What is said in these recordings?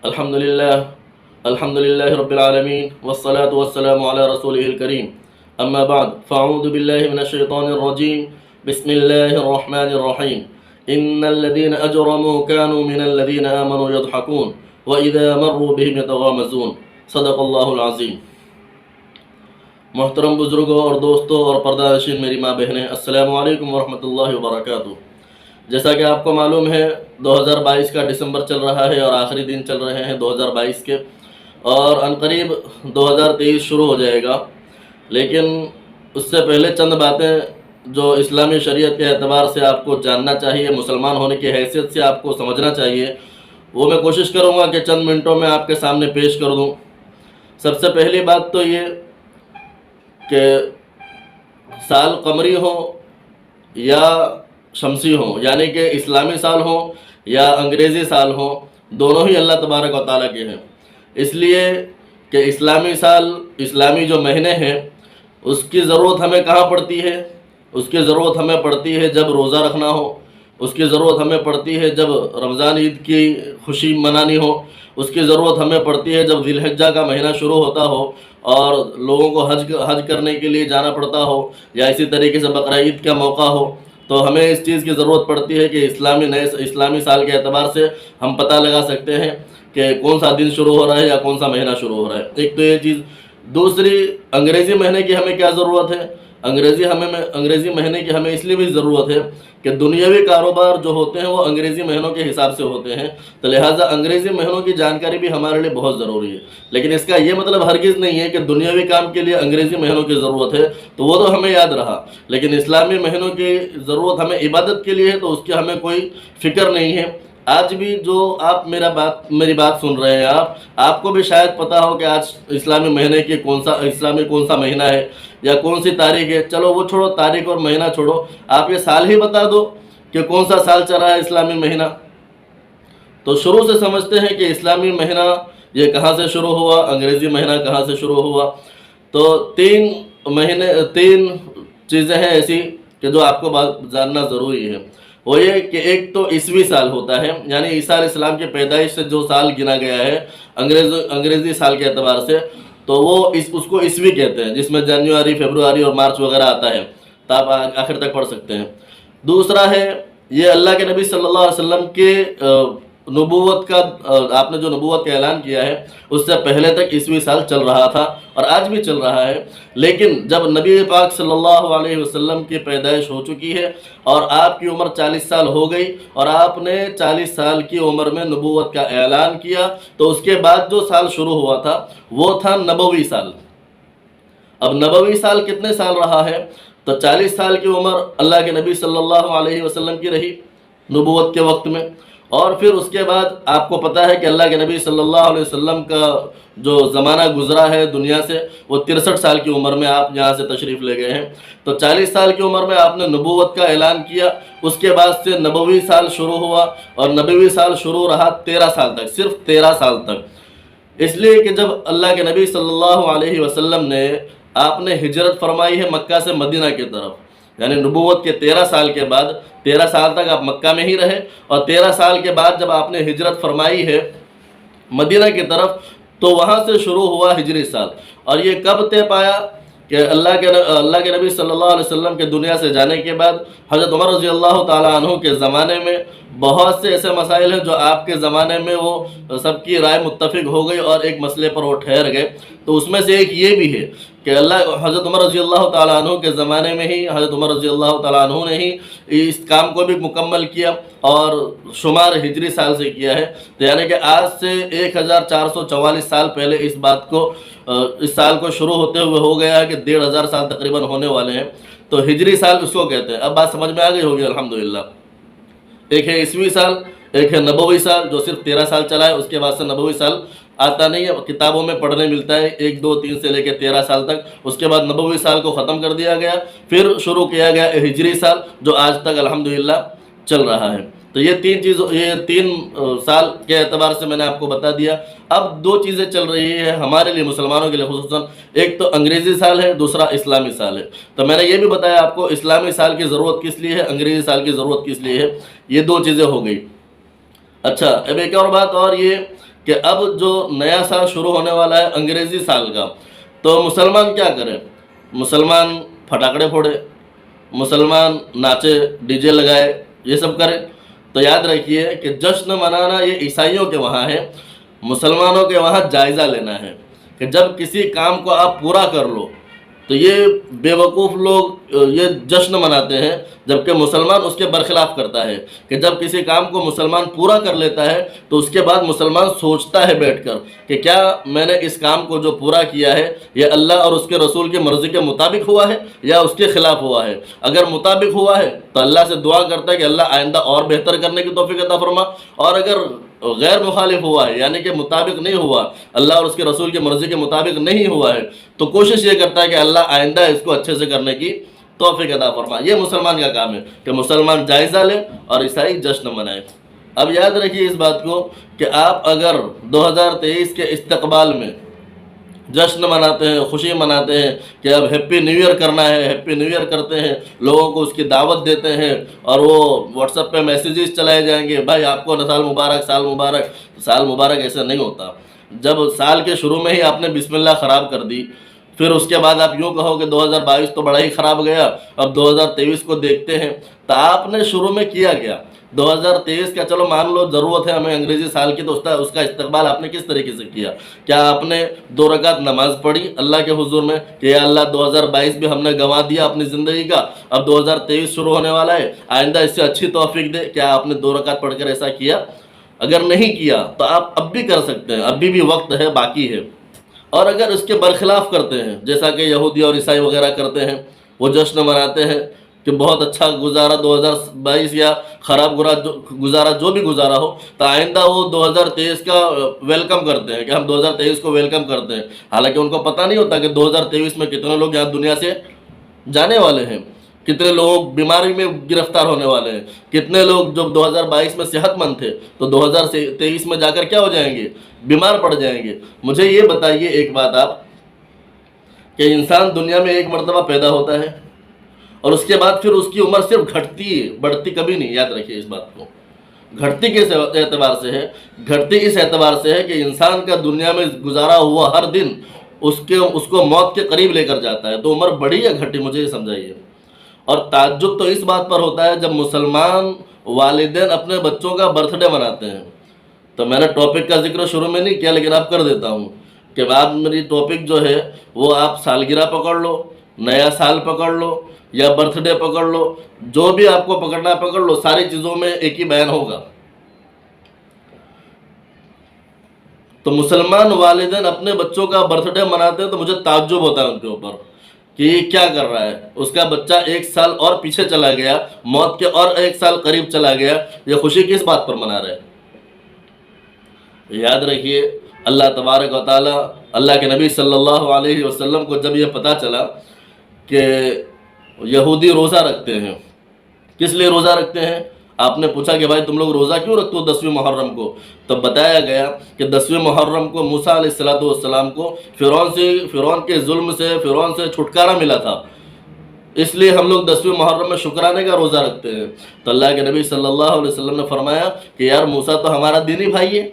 الحمد لله الحمد لله رب العالمين والصلاة والسلام على رسوله الكريم أما بعد فأعوذ بالله من الشيطان الرجيم بسم الله الرحمن الرحيم إن الذين أجرموا كانوا من الذين آمنوا يضحكون وإذا مروا بهم يتغامزون صدق اللہ العظیم۔ محترم بزرگوں اور دوستوں اور پردہ نشین میری ماں بہنیں، السلام علیکم ورحمۃ اللہ وبرکاتہ۔ جیسا کہ آپ کو معلوم ہے 2022 کا دسمبر چل رہا ہے اور آخری دن چل رہے ہیں 2022 کے، اور عنقریب 2023 شروع ہو جائے گا۔ لیکن اس سے پہلے چند باتیں جو اسلامی شریعت کے اعتبار سے آپ کو جاننا چاہیے، مسلمان ہونے کی حیثیت سے آپ کو سمجھنا چاہیے، وہ میں کوشش کروں گا کہ چند منٹوں میں آپ کے سامنے پیش کر دوں۔ سب سے پہلی بات تو یہ کہ سال قمری ہو یا شمسی ہو، یعنی کہ اسلامی سال ہو یا انگریزی سال ہو، دونوں ہی اللہ تبارک و تعالیٰ کے ہیں۔ اس لیے کہ اسلامی سال، اسلامی جو مہینے ہیں، اس کی ضرورت ہمیں کہاں پڑتی ہے؟ اس کی ضرورت ہمیں پڑتی ہے جب روزہ رکھنا ہو، اس کی ضرورت ہمیں پڑتی ہے جب رمضان عید کی خوشی منانی ہو، اس کی ضرورت ہمیں پڑتی ہے جب ذی الحجہ کا مہینہ شروع ہوتا ہو اور لوگوں کو حج کرنے کے لیے جانا پڑتا ہو، یا اسی طریقے سے بقرہ عید کا موقع ہو، تو ہمیں اس چیز کی ضرورت پڑتی ہے کہ اسلامی سال کے اعتبار سے ہم پتہ لگا سکتے ہیں کہ کون سا دن شروع ہو رہا ہے یا کون سا مہینہ شروع ہو رہا ہے۔ ایک تو یہ چیز۔ دوسری، انگریزی مہینے کی ہمیں کیا ضرورت ہے؟ انگریزی مہینے کی ہمیں اس لیے بھی ضرورت ہے کہ دنیاوی کاروبار جو ہوتے ہیں وہ انگریزی مہینوں کے حساب سے ہوتے ہیں، تو لہٰذا انگریزی مہینوں کی جانکاری بھی ہمارے لیے بہت ضروری ہے۔ لیکن اس کا یہ مطلب ہرگز نہیں ہے کہ دنیاوی کام کے لیے انگریزی مہینوں کی ضرورت ہے، تو وہ تو ہمیں یاد رہا، لیکن اسلامی مہینوں کی ضرورت ہمیں عبادت کے لیے ہے، تو اس کی ہمیں کوئی فکر نہیں ہے۔ آج بھی جو آپ میری بات سن رہے ہیں، آپ کو بھی شاید پتہ ہو کہ آج اسلامی مہینے کی کون سا مہینہ ہے یا کون سی تاریخ ہے۔ چلو وہ چھوڑو، تاریخ اور مہینہ چھوڑو، آپ یہ سال ہی بتا دو کہ کون سا سال چل رہا ہے اسلامی مہینہ۔ تو شروع سے سمجھتے ہیں کہ اسلامی مہینہ یہ کہاں سے شروع ہوا، انگریزی مہینہ کہاں سے شروع ہوا۔ تو تین چیزیں ہیں ایسی کہ جو آپ کو جاننا ضروری ہے۔ وہ یہ کہ ایک تو عیسوی سال ہوتا ہے، یعنی عیسیٰ علیہ السلام کی پیدائش سے جو سال گنا گیا ہے انگریزی سال کے اعتبار سے، تو وہ اس کو عیسوی کہتے ہیں، جس میں جنوری، فیبروری اور مارچ وغیرہ آتا ہے، تو آپ آخر تک پڑھ سکتے ہیں۔ دوسرا ہے یہ اللہ کے نبی صلی اللہ علیہ وسلم کے نبوت کا، آپ نے جو نبوت کا اعلان کیا ہے اس سے پہلے تک عیسوی سال چل رہا تھا اور آج بھی چل رہا ہے۔ لیکن جب نبی پاک صلی اللہ علیہ وسلم کی پیدائش ہو چکی ہے اور آپ کی عمر 40 سال ہو گئی اور آپ نے 40 سال کی عمر میں نبوت کا اعلان کیا، تو اس کے بعد جو سال شروع ہوا تھا وہ تھا نبوی سال۔ اب نبوی سال کتنے سال رہا ہے؟ تو 40 سال کی عمر اللہ کے نبی صلی اللہ علیہ وسلم کی رہی نبوت کے وقت میں، اور پھر اس کے بعد آپ کو پتہ ہے کہ اللہ کے نبی صلی اللہ علیہ وسلم کا جو زمانہ گزرا ہے دنیا سے، وہ 63 سال کی عمر میں آپ یہاں سے تشریف لے گئے ہیں۔ تو 40 سال کی عمر میں آپ نے نبوت کا اعلان کیا، اس کے بعد سے نبوی سال شروع ہوا، اور نبوی سال شروع رہا 13 سال تک، صرف 13 سال تک۔ اس لیے کہ جب اللہ کے نبی صلی اللہ علیہ وسلم نے آپ نے ہجرت فرمائی ہے مکہ سے مدینہ کی طرف، یعنی نبوت کے 13 سال کے بعد 13 سال تک آپ مکہ میں ہی رہے، اور 13 سال کے بعد جب آپ نے ہجرت فرمائی ہے مدینہ کی طرف، تو وہاں سے شروع ہوا ہجری سال۔ اور یہ کب طے پایا کہ اللہ کے نبی صلی اللہ علیہ وسلم کے دنیا سے جانے کے بعد حضرت عمر رضی اللہ تعالیٰ عنہ کے زمانے میں بہت سے ایسے مسائل ہیں جو آپ کے زمانے میں وہ سب کی رائے متفق ہو گئی اور ایک مسئلے پر وہ ٹھہر گئے۔ تو اس میں سے ایک یہ بھی ہے کہ حضرت عمر رضی اللہ تعالیٰ عنہ کے زمانے میں ہی حضرت عمر رضی اللہ تعالیٰ عنہ نے ہی اس کام کو بھی مکمل کیا اور شمار ہجری سال سے کیا ہے۔ تو یعنی کہ آج سے 1444 سال پہلے اس سال کو شروع ہوتے ہوئے ہو گیا ہے کہ 1500 سال تقریباً ہونے والے ہیں۔ تو ہجری سال اس کو کہتے ہیں۔ اب بات سمجھ میں آ گئی ہوگی الحمدللہ۔ ایک ہے عیسوی سال، ایک ہے نبوی سال جو صرف 13 سال چلا ہے، اس کے بعد سے نبوی سال آتا نہیں ہے، کتابوں میں پڑھنے ملتا ہے 1 2 3 سے لے کے 13 سال تک۔ اس کے بعد نبوی سال کو ختم کر دیا گیا، پھر شروع کیا گیا ہجری سال جو آج تک الحمدللہ چل رہا ہے۔ تو یہ 3 سال کے اعتبار سے میں نے آپ کو بتا دیا۔ اب 2 چیزیں چل رہی ہیں ہمارے لیے، مسلمانوں کے لیے خصوصاً، ایک تو انگریزی سال ہے، دوسرا اسلامی سال ہے۔ تو میں نے یہ بھی بتایا آپ کو اسلامی سال کی ضرورت کس لیے ہے، انگریزی سال کی ضرورت کس لیے ہے، یہ 2 چیزیں ہو گئی۔ اچھا، اب ایک اور بات اور یہ کہ اب جو نیا سال شروع ہونے والا ہے انگریزی سال کا، تو مسلمان کیا کریں؟ مسلمان پھٹاکڑے پھوڑے، مسلمان ناچے، ڈی جے لگائے، یہ سب کرے؟ تو یاد رکھیے کہ جشن منانا یہ عیسائیوں کے وہاں ہے، مسلمانوں کے وہاں جائزہ لینا ہے کہ جب کسی کام کو آپ پورا کر لو تو یہ بے وقوف لوگ یہ جشن مناتے ہیں، جبکہ مسلمان اس کے برخلاف کرتا ہے کہ جب کسی کام کو مسلمان پورا کر لیتا ہے تو اس کے بعد مسلمان سوچتا ہے بیٹھ کر کہ کیا میں نے اس کام کو جو پورا کیا ہے یہ اللہ اور اس کے رسول کی مرضی کے مطابق ہوا ہے یا اس کے خلاف ہوا ہے؟ اگر مطابق ہوا ہے تو اللہ سے دعا کرتا ہے کہ اللہ آئندہ اور بہتر کرنے کی توفیق عطا فرما، اور اگر غیر مخالف ہوا ہے یعنی کہ مطابق نہیں ہوا، اللہ اور اس کے رسول کی مرضی کے مطابق نہیں ہوا ہے، تو کوشش یہ کرتا ہے کہ اللہ آئندہ اس کو اچھے سے کرنے کی توفیق عطا فرما۔ یہ مسلمان کا کام ہے کہ مسلمان جائزہ لے اور عیسائی جشن منائے۔ اب یاد رکھیے اس بات کو کہ آپ اگر 2023 کے استقبال میں جشن مناتے ہیں، خوشی مناتے ہیں کہ اب ہیپی نیو ایئر کرنا ہے، ہیپی نیو ایئر کرتے ہیں، لوگوں کو اس کی دعوت دیتے ہیں اور وہ واٹس ایپ پہ میسیجز چلائے جائیں گے، بھائی آپ کو سال مبارک، سال مبارک۔ سال مبارک ایسا نہیں ہوتا۔ جب سال کے شروع میں ہی آپ نے بسم اللہ خراب کر دی، پھر اس کے بعد آپ یوں کہو کہ 2022 تو بڑا ہی خراب گیا، اب 2023 کو دیکھتے ہیں، تو آپ نے شروع میں کیا گیا 2023 کا؟ چلو مان لو ضرورت ہے ہمیں انگریزی سال کی، تو اس کا استقبال آپ نے کس طریقے سے کیا؟ کیا آپ نے 2 رکعت نماز پڑھی اللہ کے حضور میں کہ یا اللہ 2022 بھی ہم نے گنوا دیا اپنی زندگی کا، اب 2023 شروع ہونے والا ہے، آئندہ اس سے اچھی توفیق دے؟ کیا آپ نے 2 رکعت پڑھ کر ایسا کیا؟ اگر نہیں کیا تو آپ اب بھی کر سکتے ہیں، ابھی بھی وقت ہے، باقی ہے۔ اور اگر اس کے برخلاف کرتے ہیں جیسا کہ یہودی اور عیسائی وغیرہ کرتے ہیں، وہ جشن مناتے ہیں کہ بہت اچھا گزارا 2022 یا خراب گزارا جو بھی گزارا ہو، تو آئندہ وہ 2023 کا ویلکم کرتے ہیں کہ ہم 2023 کو ویلکم کرتے ہیں، حالانکہ ان کو پتہ نہیں ہوتا کہ 2023 میں کتنے لوگ یہاں دنیا سے جانے والے ہیں، کتنے لوگ بیماری میں گرفتار ہونے والے ہیں، کتنے لوگ جو 2022 میں صحت مند تھے تو 2023 میں جا کر کیا ہو جائیں گے؟ بیمار پڑ جائیں گے۔ مجھے یہ بتائیے ایک بات آپ، کہ انسان دنیا میں ایک مرتبہ پیدا ہوتا ہے اور اس کے بعد پھر اس کی عمر صرف گھٹتی ہے، بڑھتی کبھی نہیں۔ یاد رکھیے اس بات کو۔ گھٹتی کس اعتبار سے ہے؟ گھٹتی اس اعتبار سے ہے کہ انسان کا دنیا میں گزارا ہوا ہر دن اس کو موت کے قریب لے کر جاتا ہے۔ تو عمر بڑھی یا گھٹی؟ مجھے یہ سمجھائیے۔ اور تعجب تو اس بات پر ہوتا ہے جب مسلمان والدین اپنے بچوں کا برتھ ڈے مناتے ہیں۔ تو میں نے ٹاپک کا ذکر شروع میں نہیں کیا، لیکن اب کر دیتا ہوں کہ بعد میری ٹاپک جو ہے وہ آپ سالگرہ پکڑ لو، نیا سال پکڑ لو یا برتھ ڈے پکڑ لو، جو بھی آپ کو پکڑنا پکڑ لو، ساری چیزوں میں ایک ہی بیان ہوگا۔ تو مسلمان والدین اپنے بچوں کا برتھ ڈے مناتے ہیں تو مجھے تعجب ہوتا ہے ان کے اوپر کہ یہ کیا کر رہا ہے۔ اس کا بچہ 1 سال اور پیچھے چلا گیا، موت کے اور 1 سال قریب چلا گیا، یہ خوشی کس بات پر منا رہے ہیں؟ یاد رکھیے اللہ تبارک و تعالیٰ، اللہ کے نبی صلی اللہ علیہ وسلم کو جب یہ پتہ چلا کہ یہودی روزہ رکھتے ہیں، کس لیے روزہ رکھتے ہیں؟ آپ نے پوچھا کہ بھائی تم لوگ روزہ کیوں رکھتے ہو 10ویں محرم کو؟ تو بتایا گیا کہ 10ویں محرم کو موسیٰ علیہ السلام کو فرعون کے ظلم سے، فرعون سے چھٹکارا ملا تھا، اس لیے ہم لوگ 10ویں محرم میں شکرانے کا روزہ رکھتے ہیں۔ تو اللہ کے نبی صلی اللہ علیہ وسلم نے فرمایا کہ یار موسیٰ تو ہمارا دینی بھائی ہے،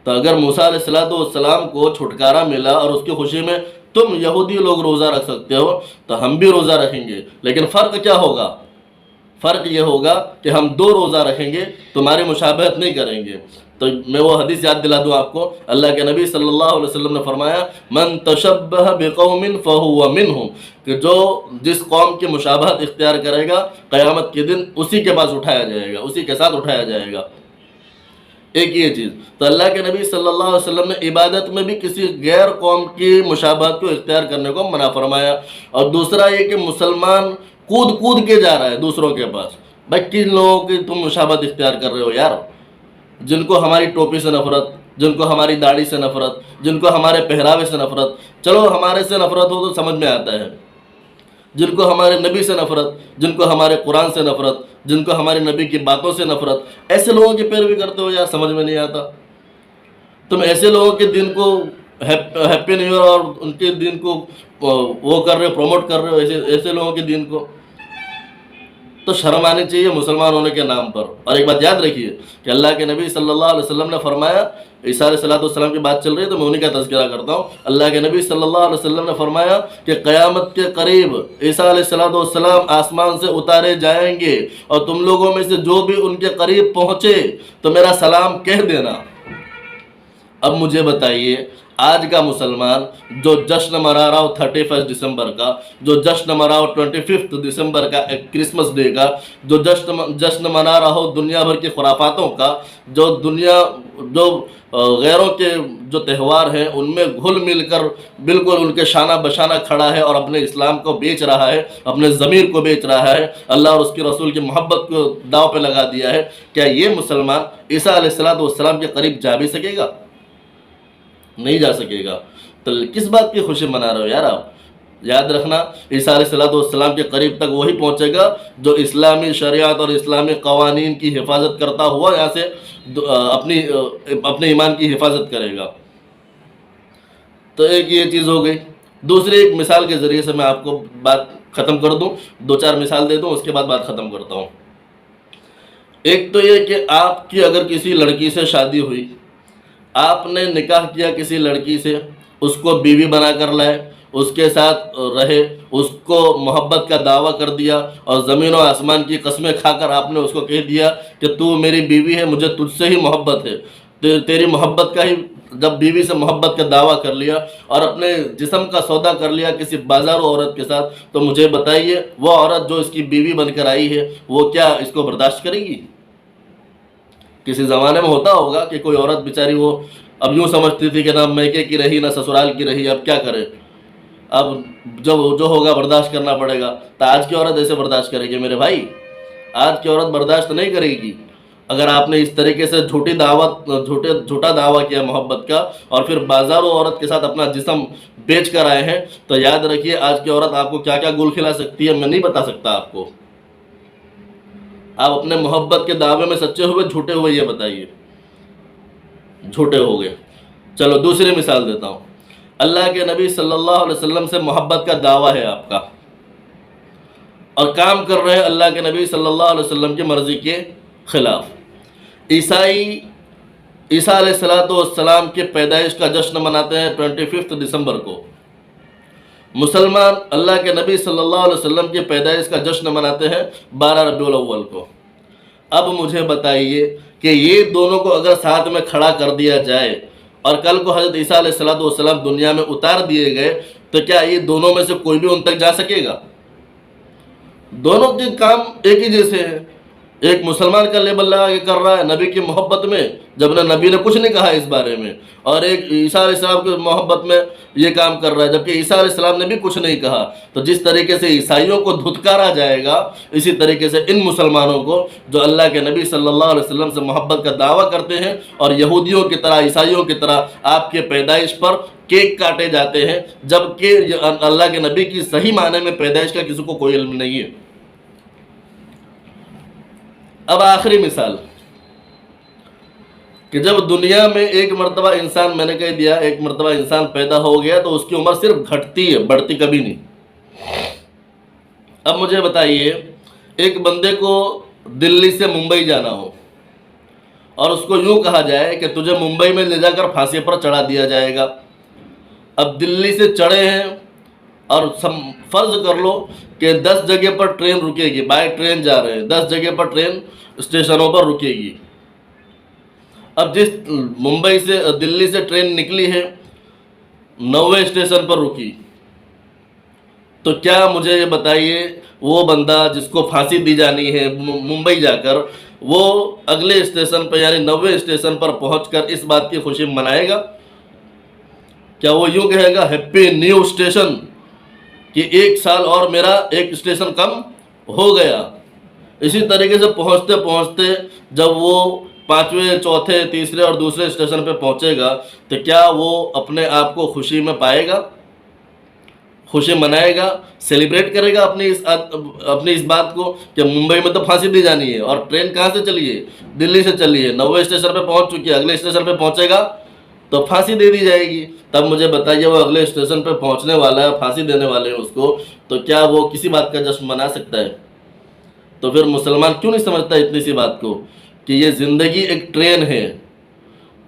تو اگر موسیٰ علیہ السلام کو چھٹکارا ملا اور اس کی خوشی میں تم یہودی لوگ روزہ رکھ سکتے ہو تو ہم بھی روزہ رکھیں گے، لیکن فرق کیا ہوگا؟ فرق یہ ہوگا کہ ہم 2 روزہ رکھیں گے، تمہاری مشابہت نہیں کریں گے۔ تو میں وہ حدیث یاد دلا دوں آپ کو، اللہ کے نبی صلی اللہ علیہ وسلم نے فرمایا من تشبہ بقوم فہو منہم، کہ جو جس قوم کی مشابہت اختیار کرے گا قیامت کے دن اسی کے پاس اٹھایا جائے گا، اسی کے ساتھ اٹھایا جائے گا۔ ایک یہ چیز تو اللہ کے نبی صلی اللہ علیہ وسلم نے عبادت میں بھی کسی غیر قوم کی مشابہت کو اختیار کرنے کو منع فرمایا۔ اور دوسرا یہ کہ مسلمان کود کے جا رہا ہے دوسروں کے پاس، بھائی کن لوگوں کی تم مشابہت اختیار کر رہے ہو یار؟ جن کو ہماری ٹوپی سے نفرت، جن کو ہماری داڑھی سے نفرت، جن کو ہمارے پہراوے سے نفرت، چلو ہمارے سے نفرت ہو تو سمجھ میں آتا ہے، جن کو ہمارے نبی سے نفرت، جن کو ہمارے قرآن سے نفرت، جن کو ہمارے نبی کی باتوں سے نفرت، ایسے لوگوں کی پیروی کرتے ہو یار، سمجھ میں نہیں آتا۔ تم ایسے لوگوں کے دن کو ہیپی نیو ایئر اور ان کے دن کو وہ کر رہے ہو، پروموٹ کر رہے ہو، ایسے لوگوں کے دن کو۔ تو شرم آنی چاہیے مسلمان ہونے کے نام پر۔ اور ایک بات یاد رکھیے کہ اللہ کے نبی صلی اللہ علیہ وسلم نے فرمایا، عیسیٰ علیہ السلام کی بات چل رہی ہے تو میں انہیں کا تذکرہ کرتا ہوں۔ اللہ کے نبی صلی اللہ علیہ وسلم نے فرمایا کہ قیامت کے قریب عیسیٰ علیہ السلام آسمان سے اتارے جائیں گے، اور تم لوگوں میں سے جو بھی ان کے قریب پہنچے تو میرا سلام کہہ دینا۔ اب مجھے بتائیے، آج کا مسلمان جو جشن منا رہا ہو 31 دسمبر کا، جو جشن منا ہو 25 دسمبر کا کرسمس ڈے کا، جو جشن منا رہا ہو دنیا بھر کی خرافاتوں کا، جو غیروں کے جو تہوار ہیں ان میں گھل مل کر بالکل ان کے شانہ بشانہ کھڑا ہے اور اپنے اسلام کو بیچ رہا ہے، اپنے ضمیر کو بیچ رہا ہے، اللہ اور اس کے رسول کی محبت کو داؤ پہ لگا دیا ہے، کیا یہ مسلمان عیسیٰ علیہ السلام کے قریب جا بھی سکے گا؟ نہیں جا سکے گا۔ تو کس بات کی خوشی منا رہے ہو یار آپ؟ یاد رکھنا، عیسیٰ علیہ السلام کے قریب تک وہی پہنچے گا جو اسلامی شریعت اور اسلامی قوانین کی حفاظت کرتا ہوا یہاں سے اپنے ایمان کی حفاظت کرے گا۔ تو ایک یہ چیز ہو گئی۔ دوسری ایک مثال کے ذریعے سے میں آپ کو بات ختم کر دوں، 2-4 مثال دے دوں، اس کے بعد بات ختم کرتا ہوں۔ ایک تو یہ کہ آپ کی اگر کسی لڑکی سے شادی ہوئی، آپ نے نکاح کیا کسی لڑکی سے، اس کو بیوی بنا کر لائے، اس کے ساتھ رہے، اس کو محبت کا دعویٰ کر دیا، اور زمین و آسمان کی قسمیں کھا کر آپ نے اس کو کہہ دیا کہ تو میری بیوی ہے، مجھے تجھ سے ہی محبت ہے، تیری محبت کا ہی، جب بیوی سے محبت کا دعویٰ کر لیا اور اپنے جسم کا سودا کر لیا کسی بازارو عورت کے ساتھ، تو مجھے بتائیے وہ عورت جو اس کی بیوی بن کر آئی ہے وہ کیا اس کو برداشت کرے گی؟ کسی زمانے میں ہوتا ہوگا کہ کوئی عورت بیچاری وہ اب یوں سمجھتی تھی کہ نہ میکے کی رہی نہ سسرال کی رہی، اب کیا کرے، اب جو ہوگا برداشت کرنا پڑے گا۔ تو آج کی عورت ایسے برداشت کرے گی میرے بھائی؟ آج کی عورت برداشت نہیں کرے گی۔ اگر آپ نے اس طریقے سے جھوٹا دعویٰ کیا محبت کا اور پھر بازاروں عورت کے ساتھ اپنا جسم بیچ کر آئے ہیں، تو یاد رکھیے آج کی عورت آپ کو کیا کیا گل کھلا سکتی ہے میں نہیں بتا سکتا آپ کو۔ آپ اپنے محبت کے دعوے میں سچے ہوئے جھوٹے ہوئے یہ بتائیے؟ جھوٹے ہو گئے۔ چلو دوسری مثال دیتا ہوں۔ اللہ کے نبی صلی اللہ علیہ وسلم سے محبت کا دعویٰ ہے آپ کا، اور کام کر رہے ہیں اللہ کے نبی صلی اللہ علیہ وسلم کی مرضی کے خلاف۔ عیسیٰ علیہ السلام کے پیدائش کا جشن مناتے ہیں 25 دسمبر کو۔ مسلمان اللہ کے نبی صلی اللہ علیہ وسلم کی پیدائش کا جشن مناتے ہیں 12 ربیع الاول کو۔ اب مجھے بتائیے کہ یہ دونوں کو اگر ساتھ میں کھڑا کر دیا جائے اور کل کو حضرت عیسیٰ علیہ السلام دنیا میں اتار دیے گئے، تو کیا یہ دونوں میں سے کوئی بھی ان تک جا سکے گا؟ دونوں کے کام ایک ہی جیسے ہیں۔ ایک مسلمان کا لیبل لگا کے کر رہا ہے نبی کی محبت میں، جب نبی نے کچھ نہیں کہا اس بارے میں، اور ایک عیسیٰ علیہ السلام کی محبت میں یہ کام کر رہا ہے جبکہ عیسیٰ علیہ السلام نے بھی کچھ نہیں کہا۔ تو جس طریقے سے عیسائیوں کو دھتکارا جائے گا، اسی طریقے سے ان مسلمانوں کو جو اللہ کے نبی صلی اللہ علیہ وسلم سے محبت کا دعویٰ کرتے ہیں اور یہودیوں کی طرح عیسائیوں کی طرح آپ کے پیدائش پر کیک کاٹے جاتے ہیں، جبکہ اللہ کے نبی کی صحیح معنی میں پیدائش کا کسی کو کوئی علم نہیں ہے۔ اب آخری مثال کہ جب دنیا میں ایک مرتبہ انسان، میں نے کہہ دیا ایک مرتبہ انسان پیدا ہو گیا تو اس کی عمر صرف گھٹتی ہے، بڑھتی کبھی نہیں۔ اب مجھے بتائیے ایک بندے کو دلی سے ممبئی جانا ہو اور اس کو یوں کہا جائے کہ تجھے ممبئی میں لے جا کر پھانسی پر چڑھا دیا جائے گا۔ اب دلی سے چڑھے ہیں اور فرض کر لو کہ 10 جگہ پر ٹرین رکے گی، بائی ٹرین جا رہے ہیں، 10 جگہ پر ٹرین اسٹیشنوں پر رکے گی۔ اب جس ممبئی سے دلی سے ٹرین نکلی ہے 90 اسٹیشن پر رکی، تو کیا مجھے یہ بتائیے وہ بندہ جس کو پھانسی دی جانی ہے ممبئی جا کر، وہ اگلے اسٹیشن پر یعنی 90 اسٹیشن پر پہنچ کر اس بات کی خوشی منائے گا؟ کیا وہ یوں کہے گا ہیپی نیو اسٹیشن کہ 1 سال اور میرا 1 اسٹیشن کم ہو گیا؟ اسی طریقے سے پہنچتے پہنچتے جب وہ 5ویں، چوتھے، تیسرے اور دوسرے اسٹیشن پہ پہنچے گا تو کیا وہ اپنے آپ کو خوشی میں پائے گا؟ خوشی منائے گا، سیلیبریٹ کرے گا اپنی اس بات کو کہ ممبئی میں تو پھانسی دی جانی ہے اور ٹرین کہاں سے چلی ہے؟ دلی سے چلی ہے، 90 اسٹیشن پہ پہنچ چکی ہے، اگلے اسٹیشن پہ پہنچے گا تو پھانسی دے دی جائے گی۔ تب مجھے بتائیے وہ اگلے اسٹیشن پہ پہنچنے والا ہے، پھانسی دینے والے ہیں اس کو، تو کیا وہ کسی بات کا جشن منا سکتا ہے؟ تو پھر مسلمان کیوں نہیں سمجھتا اتنی سی بات کو کہ یہ زندگی ایک ٹرین ہے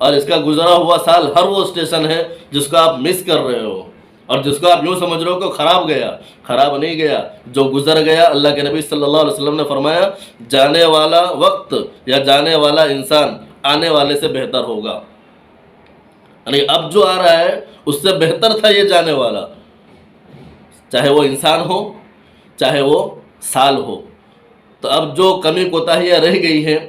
اور اس کا گزرا ہوا سال ہر وہ اسٹیشن ہے جس کو آپ مس کر رہے ہو اور جس کو آپ یوں سمجھ رہے ہو کہ خراب گیا. خراب نہیں گیا، جو گزر گیا. اللہ کے نبی صلی اللہ علیہ وسلم نے فرمایا جانے والا وقت یا جانے والا انسان آنے والے سے بہتر ہوگا. یعنی اب جو آ رہا ہے اس سے بہتر تھا یہ جانے والا، چاہے وہ انسان ہو چاہے وہ سال ہو. تو اب جو کمی کوتاہیاں رہ گئی ہیں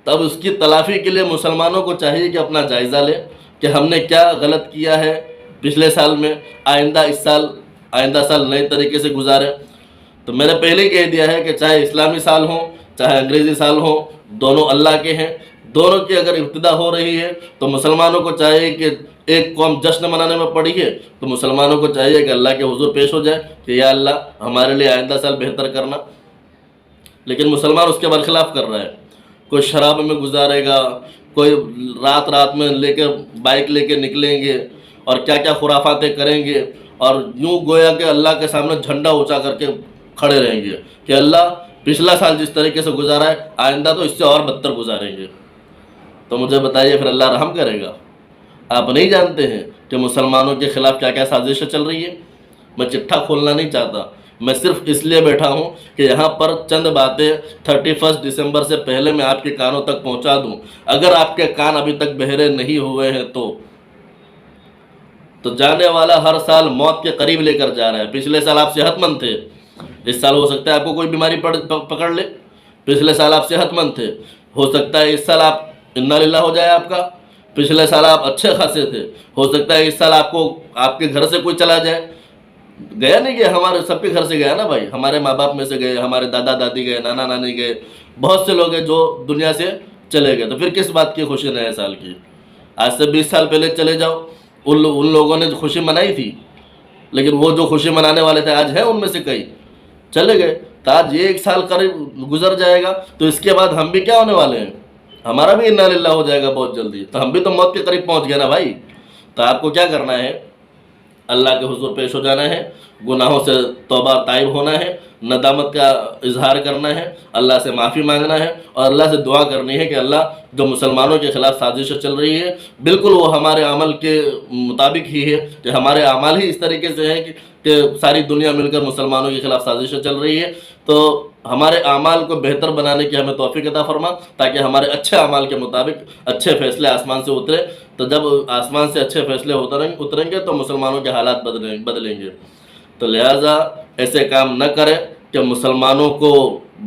تب اس کی تلافی کے لیے مسلمانوں کو چاہیے کہ اپنا جائزہ لے کہ ہم نے کیا غلط کیا ہے پچھلے سال میں، آئندہ سال نئے طریقے سے گزارے. تو میں نے پہلے ہی کہہ دیا ہے کہ چاہے اسلامی سال ہوں چاہے انگریزی سال ہوں، دونوں اللہ کے ہیں. دونوں کی اگر ابتدا ہو رہی ہے تو مسلمانوں کو چاہیے کہ ایک قوم جشن منانے میں پڑی ہے تو مسلمانوں کو چاہیے کہ اللہ کے حضور پیش ہو جائے کہ یا اللہ ہمارے لیے آئندہ سال بہتر کرنا. لیکن مسلمان اس کے برخلاف کر رہا ہے. کوئی شراب میں گزارے گا، کوئی رات میں بائک لے کے نکلیں گے اور کیا کیا خرافاتیں کریں گے اور یوں گویا کہ اللہ کے سامنے جھنڈا اونچا کر کے کھڑے رہیں گے کہ اللہ پچھلا سال جس طریقے سے گزارا ہے آئندہ تو اس سے اور بدتر گزاریں گے. تو مجھے بتائیے پھر اللہ رحم کرے گا؟ آپ نہیں جانتے ہیں کہ مسلمانوں کے خلاف کیا کیا سازشیں چل رہی ہے؟ میں چٹھا کھولنا نہیں چاہتا، میں صرف اس لیے بیٹھا ہوں کہ یہاں پر چند باتیں 31 دسمبر سے پہلے میں آپ کے کانوں تک پہنچا دوں. اگر آپ کے کان ابھی تک بہرے نہیں ہوئے ہیں تو جانے والا ہر سال موت کے قریب لے کر جا رہا ہے. پچھلے سال آپ صحت مند تھے، اس سال ہو سکتا ہے آپ کو کوئی بیماری پکڑ لے. پچھلے سال آپ صحت مند تھے، ہو سکتا ہے اس سال آپ انا للہ ہو جائے آپ کا. پچھلے سال آپ اچھے خاصے تھے، ہو سکتا ہے اس سال آپ کے گھر سے کوئی چلا جائے. گیا نہیں گیا، ہمارے سب کے گھر سے گیا نا بھائی. ہمارے ماں باپ میں سے گئے، ہمارے دادا دادی گئے، نانا نانی گئے، بہت سے لوگ ہیں جو دنیا سے چلے گئے. تو پھر کس بات کی خوشی نئے سال کی؟ آج سے 20 سال پہلے چلے جاؤ، ان لوگوں نے جو خوشی منائی تھی، لیکن وہ جو خوشی منانے والے تھے آج ہیں ان میں سے کئی چلے گئے. تو آج یہ 1 سال قریب گزر جائے گا تو اس کے بعد ہم بھی کیا ہونے والے ہیں؟ ہمارا بھی انا للہ ہو جائے گا بہت جلدی. تو ہم بھی تو موت کے قریب پہنچ گئے نا بھائی. تو آپ کو کیا کرنا ہے؟ اللہ کے حضور پیش ہو جانا ہے، گناہوں سے توبہ طائب ہونا ہے، ندامت کا اظہار کرنا ہے، اللہ سے معافی مانگنا ہے اور اللہ سے دعا کرنی ہے کہ اللہ جو مسلمانوں کے خلاف سازشیں چل رہی ہے بالکل وہ ہمارے عمل کے مطابق ہی ہے، کہ ہمارے اعمال ہی اس طریقے سے ہیں کہ ساری دنیا مل کر مسلمانوں کے خلاف سازشیں چل رہی ہے. تو ہمارے اعمال کو بہتر بنانے کی ہمیں توفیق عطا فرما تاکہ ہمارے اچھے اعمال کے مطابق اچھے فیصلے آسمان سے اترے. تو جب آسمان سے اچھے فیصلے اتریں گے تو مسلمانوں کے حالات بدلیں گے. تو لہٰذا ایسے کام نہ کریں کہ مسلمانوں کو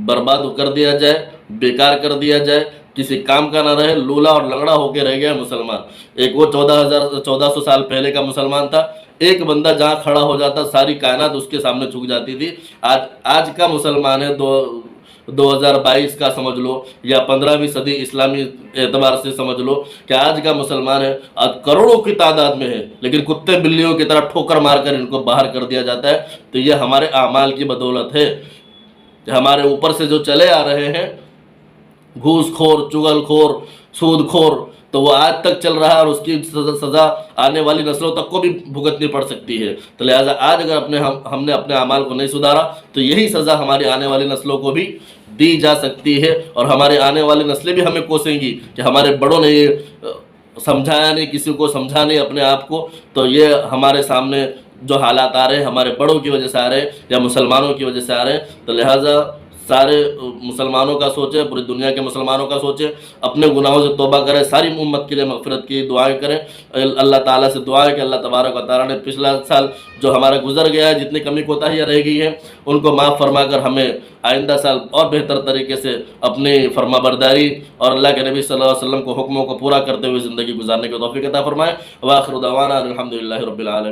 برباد کر دیا جائے، بیکار کر دیا جائے، کسی کام کا نہ رہے، لولا اور لنگڑا ہو کے رہ گیا مسلمان. ایک وہ 1400 سال پہلے کا مسلمان تھا، ایک بندہ جہاں کھڑا ہو جاتا ساری کائنات اس کے سامنے جھک جاتی تھی. آج کا مسلمان ہے 2022 کا سمجھ لو یا 15ویں صدی اسلامی اعتبار سے سمجھ لو کہ آج کا مسلمان ہے آج کروڑوں کی تعداد میں ہے، لیکن کتے بلیوں کی طرح ٹھوکر مار کر ان کو باہر کر دیا جاتا ہے. تو یہ ہمارے اعمال کی بدولت ہے. ہمارے اوپر سے جو چلے آ رہے ہیں گھوس خور، چغل خور، سود خور، تو وہ آج تک چل رہا ہے اور اس کی سزا آنے والی نسلوں تک کو بھی بھگتنی پڑ سکتی ہے. تو لہٰذا آج اگر ہم نے اپنے اعمال کو نہیں سدھارا تو یہی سزا ہماری آنے والی نسلوں کو بھی دی جا سکتی ہے اور ہمارے آنے والی نسلیں بھی ہمیں کوسیں گی کہ ہمارے بڑوں نے یہ سمجھایا نہیں، کسی کو سمجھا نہیں اپنے آپ کو. تو یہ ہمارے سامنے جو حالات آ رہے ہیں ہمارے بڑوں کی وجہ سے آ رہے ہیں یا مسلمانوں کی وجہ سے آ رہے ہیں. تو لہٰذا سارے مسلمانوں کا سوچیں، پوری دنیا کے مسلمانوں کا سوچیں، اپنے گناہوں سے توبہ کریں، ساری امت کے لیے مغفرت کی دعائیں کریں. اللہ تعالیٰ سے دعا ہے کہ اللہ تبارک و تعالیٰ نے پچھلا سال جو ہمارا گزر گیا ہے جتنی کمی کوتاہیاں رہ گئی ہیں ان کو معاف فرما کر ہمیں آئندہ سال اور بہتر طریقے سے اپنی فرما برداری اور اللہ کے نبی صلی اللہ علیہ وسلم کو حکموں کو پورا کرتے ہوئے زندگی گزارنے کی توفیق عطا فرمائے. وآخر دعوانا الحمدللہ رب العالمین.